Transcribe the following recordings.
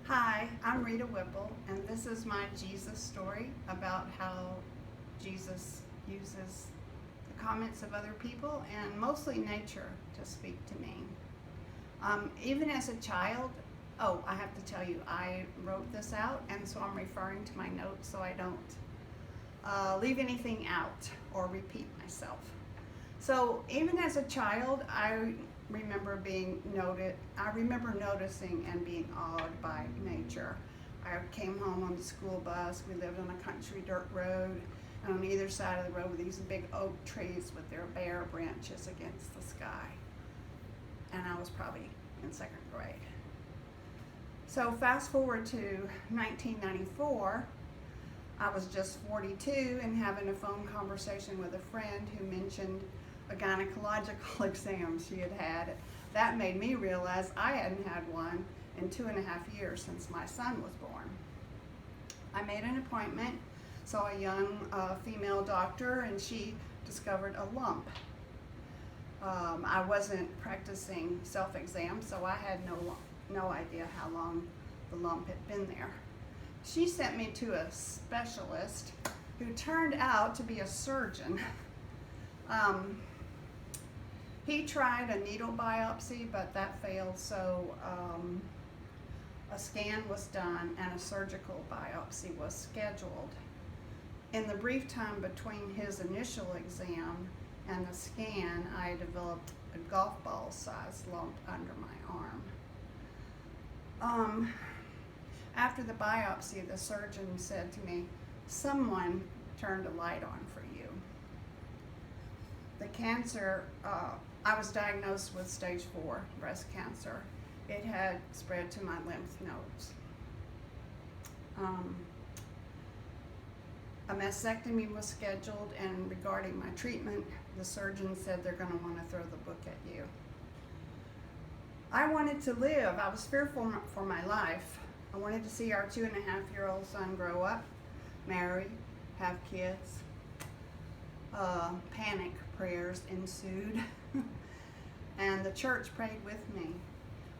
Hi, I'm Rita Whipple, and this is my Jesus story about how Jesus uses the comments of other people and mostly nature to speak to me. Even as a child, I have to tell you, I wrote this out, and so I'm referring to my notes so I don't leave anything out or repeat myself. So even as a child, I remember noticing and being awed by nature. I came home on the school bus. We lived on a country dirt road, and on either side of the road were these big oak trees with their bare branches against the sky. And I was probably in second grade. So fast forward to 1994, I was just 42 and having a phone conversation with a friend who mentioned a gynecological exam she had had. That made me realize I hadn't had one in 2.5 years since my son was born. I made an appointment, saw a young female doctor, and she discovered a lump. I wasn't practicing self-exam, so I had no idea how long the lump had been there. She sent me to a specialist who turned out to be a surgeon. He tried a needle biopsy, but that failed, so a scan was done and a surgical biopsy was scheduled. In the brief time between his initial exam and the scan, I developed a golf ball sized lump under my arm. After the biopsy, the surgeon said to me, "Someone turned a light on for you." The cancer, I was diagnosed with stage 4 breast cancer. It had spread to my lymph nodes. A mastectomy was scheduled, and regarding my treatment, the surgeon said they're going to want to throw the book at you. I wanted to live. I was fearful for my life. I wanted to see our 2.5-year-old son grow up, marry, have kids. Panic prayers ensued, and the church prayed with me.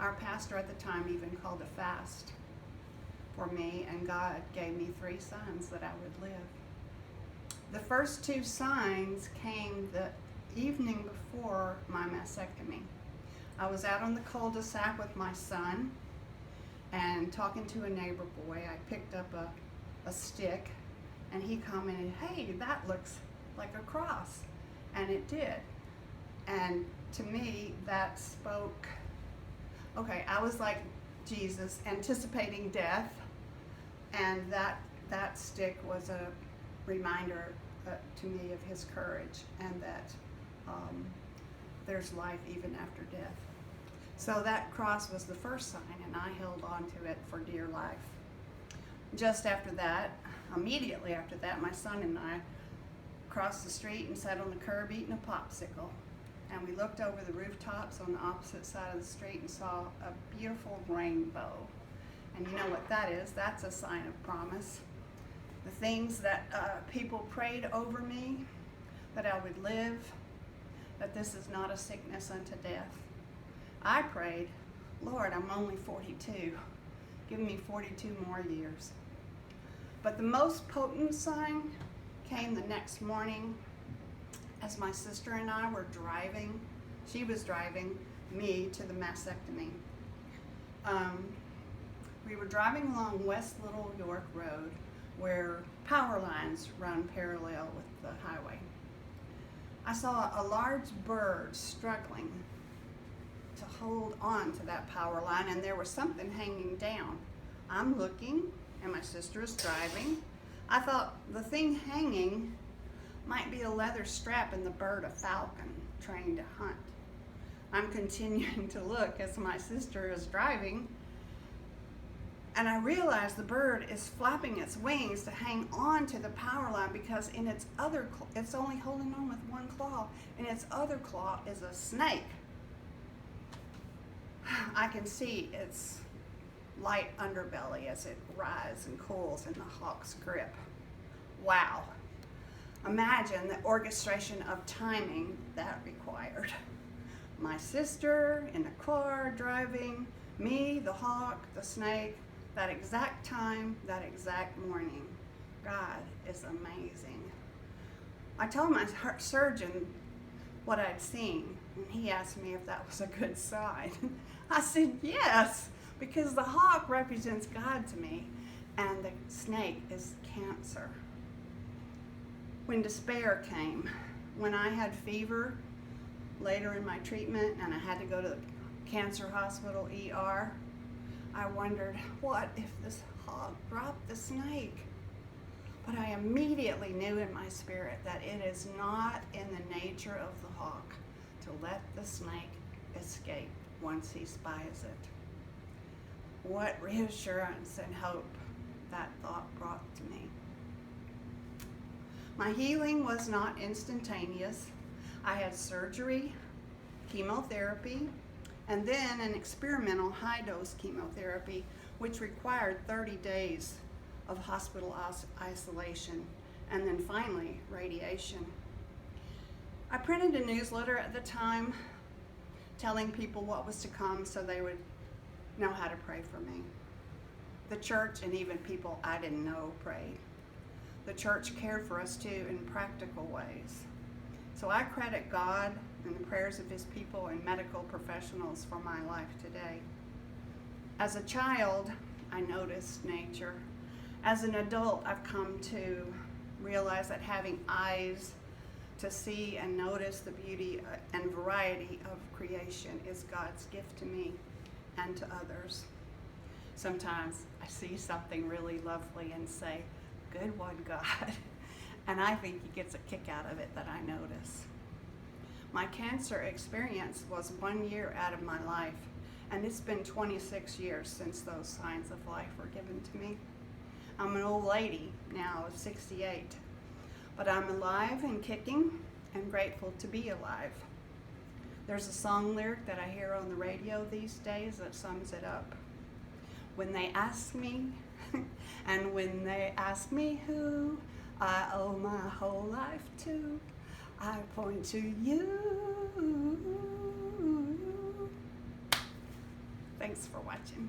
Our pastor at the time even called a fast for me, and God gave me 3 signs that I would live. The first 2 signs came the evening before my mastectomy. I was out on the cul-de-sac with my son and talking to a neighbor boy. I picked up a stick, and he commented, "Hey, that looks like a cross," and it did. And to me, that spoke, I was like Jesus, anticipating death, and that stick was a reminder to me of his courage, and that there's life even after death. So that cross was the first sign, and I held on to it for dear life. Just after that, immediately after that, my son and I crossed the street and sat on the curb eating a popsicle. And we looked over the rooftops on the opposite side of the street and saw a beautiful rainbow. And you know what that is? That's a sign of promise. The things that people prayed over me, that I would live, that this is not a sickness unto death. I prayed, "Lord, I'm only 42. Give me 42 more years." But the most potent sign came the next morning as my sister and I were driving. She was driving me to the mastectomy. We were driving along West Little York Road, where power lines run parallel with the highway. I saw a large bird struggling to hold on to that power line, and there was something hanging down. I'm looking, and my sister is driving. I thought the thing hanging might be a leather strap and the bird a falcon trained to hunt. I'm continuing to look as my sister is driving, and I realize the bird is flapping its wings to hang on to the power line because it's only holding on with one claw, and its other claw is a snake. I can see its light underbelly as it rises and cools in the hawk's grip. Wow. Imagine the orchestration of timing that required. My sister in the car driving, me, the hawk, the snake, that exact time, that exact morning. God is amazing. I told my surgeon what I'd seen, and he asked me if that was a good sign. I said yes, because the hawk represents God to me, and the snake is cancer. When despair came, when I had fever later in my treatment and I had to go to the cancer hospital ER, I wondered, what if this hawk dropped the snake? But I immediately knew in my spirit that it is not in the nature of the hawk to let the snake escape once he spies it. What reassurance and hope that thought brought to me. My healing was not instantaneous. I had surgery, chemotherapy, and then an experimental high-dose chemotherapy, which required 30 days of hospital isolation, and then finally radiation. I printed a newsletter at the time telling people what was to come so they would know how to pray for me. The church and even people I didn't know prayed. The church cared for us too in practical ways. So I credit God and the prayers of his people and medical professionals for my life today. As a child, I noticed nature. As an adult, I've come to realize that having eyes to see and notice the beauty and variety of creation is God's gift to me and to others. Sometimes I see something really lovely and say, "Good one, God." And I think he gets a kick out of it that I notice. My cancer experience was 1 year out of my life, and it's been 26 years since those signs of life were given to me. I'm an old lady now, 68, but I'm alive and kicking and grateful to be alive. There's a song lyric that I hear on the radio these days that sums it up. When they ask me, and when they ask me who I owe my whole life to, I point to you. Thanks for watching.